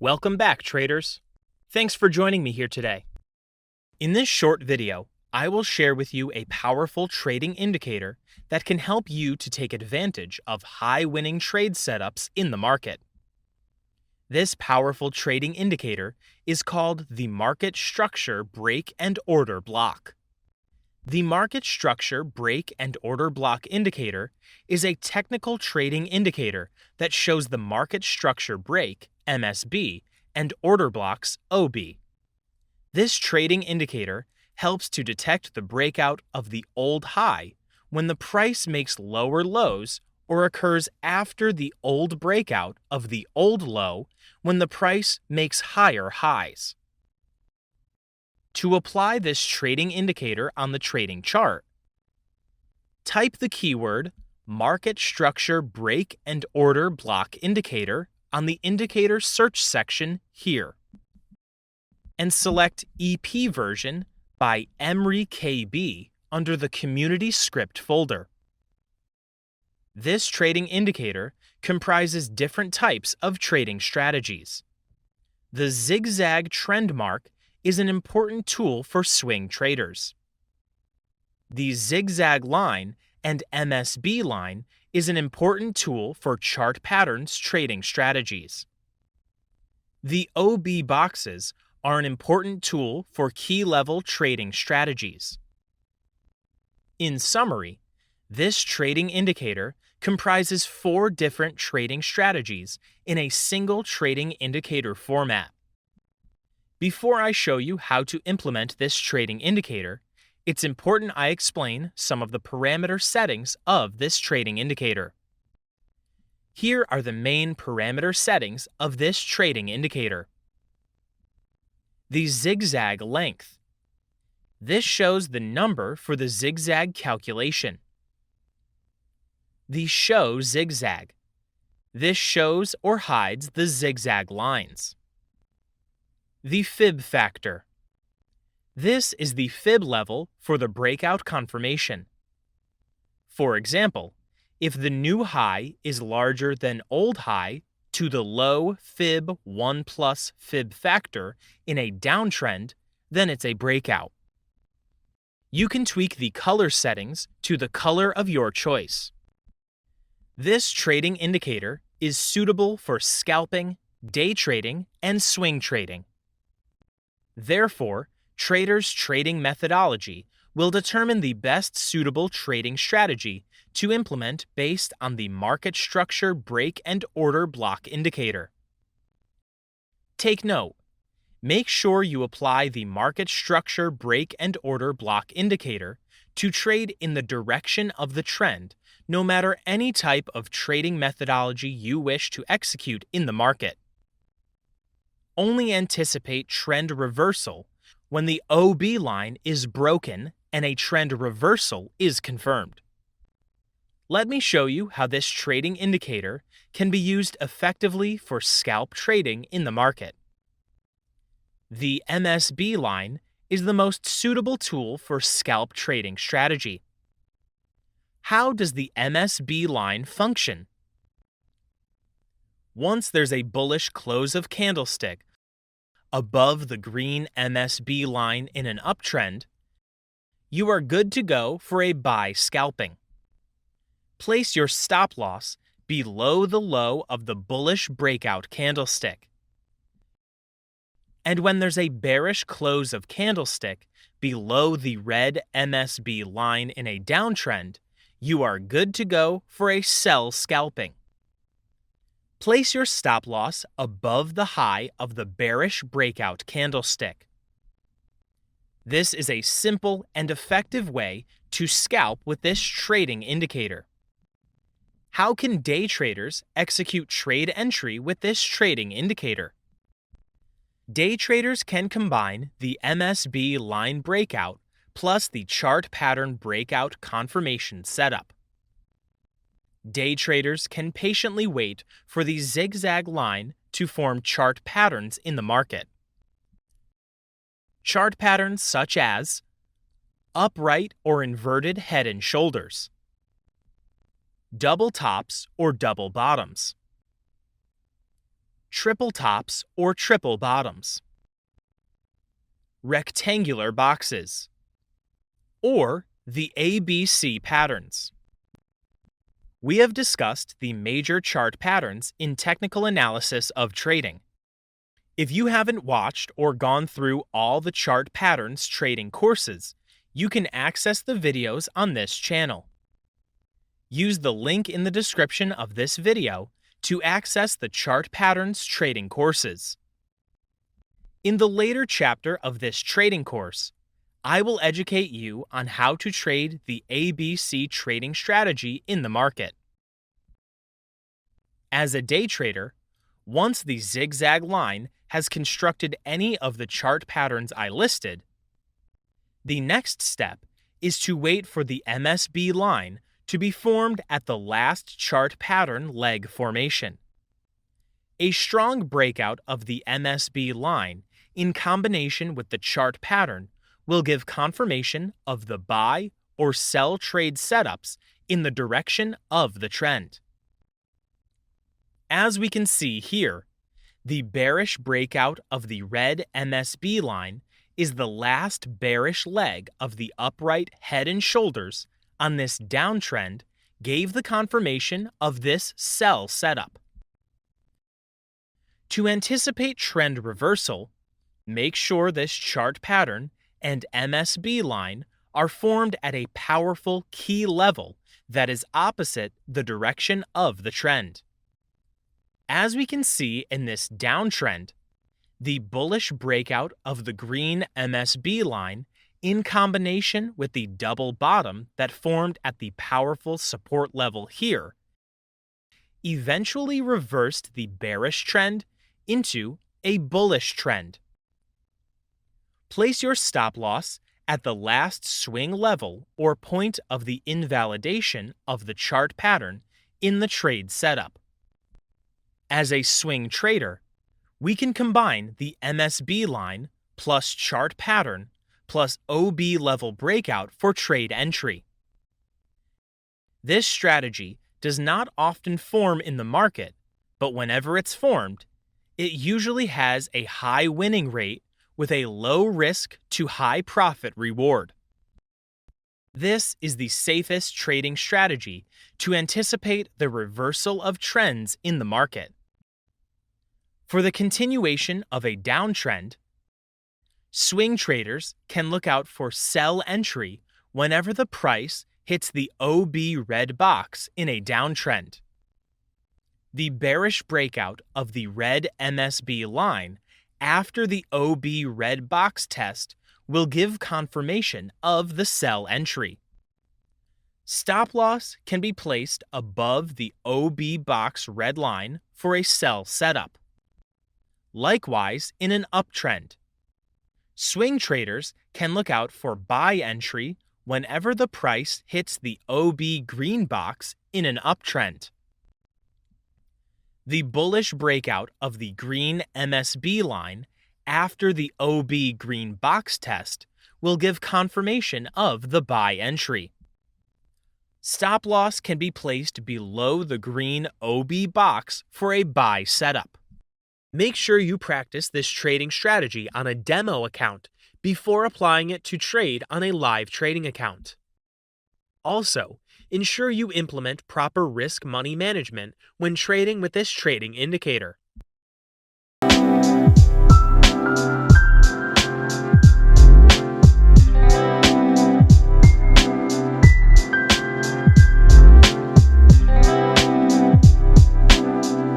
Welcome back, traders. Thanks for joining me here today. In this short video, I will share with you a powerful trading indicator that can help you to take advantage of high-winning trade setups in the market. This powerful trading indicator is called the Market Structure Break and Order Block. The Market Structure Break and Order Block indicator is a technical trading indicator that shows the market structure break, MSB, and order blocks, OB. This trading indicator helps to detect the breakout of the old high when the price makes lower lows or occurs after the old breakout of the old low when the price makes higher highs. To apply this trading indicator on the trading chart, type the keyword Market Structure Break and Order Block Indicator on the indicator search section here, and select EP version by Emery KB under the Community Script folder. This trading indicator comprises different types of trading strategies. The zigzag trend mark is an important tool for swing traders. The zigzag line and MSB line is an important tool for chart patterns trading strategies. The OB boxes are an important tool for key level trading strategies. In summary, this trading indicator comprises 4 different trading strategies in a single trading indicator format. Before I show you how to implement this trading indicator, it's important I explain some of the parameter settings of this trading indicator. Here are the main parameter settings of this trading indicator. The zigzag length. This shows the number for the zigzag calculation. The show zigzag. This shows or hides the zigzag lines. The fib factor. This is the fib level for the breakout confirmation. For example, if the new high is larger than old high to the low fib 1 plus fib factor in a downtrend, then it's a breakout. You can tweak the color settings to the color of your choice. This trading indicator is suitable for scalping, day trading, and swing trading. Therefore, traders' trading methodology will determine the best suitable trading strategy to implement based on the Market Structure Break and Order Block indicator. Take note. Make sure you apply the Market Structure Break and Order Block indicator to trade in the direction of the trend, no matter any type of trading methodology you wish to execute in the market. Only anticipate trend reversal when the OB line is broken and a trend reversal is confirmed. Let me show you how this trading indicator can be used effectively for scalp trading in the market. The MSB line is the most suitable tool for scalp trading strategy. How does the MSB line function? Once there's a bullish close of candlestick above the green MSB line in an uptrend, you are good to go for a buy scalping. Place your stop loss below the low of the bullish breakout candlestick. And when there's a bearish close of candlestick below the red MSB line in a downtrend, you are good to go for a sell scalping. Place your stop loss above the high of the bearish breakout candlestick. This is a simple and effective way to scalp with this trading indicator. How can day traders execute trade entry with this trading indicator? Day traders can combine the MSB line breakout plus the chart pattern breakout confirmation setup. Day traders can patiently wait for the zigzag line to form chart patterns in the market. Chart patterns such as upright or inverted head and shoulders, double tops or double bottoms, triple tops or triple bottoms, rectangular boxes, or the ABC patterns. We have discussed the major chart patterns in technical analysis of trading. If you haven't watched or gone through all the chart patterns trading courses, you can access the videos on this channel. Use the link in the description of this video to access the chart patterns trading courses. In the later chapter of this trading course, I will educate you on how to trade the ABC trading strategy in the market. As a day trader, once the zigzag line has constructed any of the chart patterns I listed, the next step is to wait for the MSB line to be formed at the last chart pattern leg formation. A strong breakout of the MSB line in combination with the chart pattern will give confirmation of the buy or sell trade setups in the direction of the trend. As we can see here, the bearish breakout of the red MSB line is the last bearish leg of the upright head and shoulders on this downtrend gave the confirmation of this sell setup. To anticipate trend reversal, make sure this chart pattern and MSB line are formed at a powerful key level that is opposite the direction of the trend. As we can see in this downtrend, the bullish breakout of the green MSB line in combination with the double bottom that formed at the powerful support level here eventually reversed the bearish trend into a bullish trend. Place your stop loss at the last swing level or point of the invalidation of the chart pattern in the trade setup. As a swing trader, we can combine the MSB line plus chart pattern plus OB level breakout for trade entry. This strategy does not often form in the market, but whenever it's formed, it usually has a high winning rate with a low risk to high profit reward. This is the safest trading strategy to anticipate the reversal of trends in the market. For the continuation of a downtrend, swing traders can look out for sell entry whenever the price hits the OB red box in a downtrend. The bearish breakout of the red MSB line after the OB red box test will give confirmation of the sell entry. Stop loss can be placed above the OB box red line for a sell setup. Likewise, in an uptrend, swing traders can look out for buy entry whenever the price hits the OB green box in an uptrend. The bullish breakout of the green MSB line after the OB green box test will give confirmation of the buy entry. Stop loss can be placed below the green OB box for a buy setup. Make sure you practice this trading strategy on a demo account before applying it to trade on a live trading account. Also, ensure you implement proper risk money management when trading with this trading indicator.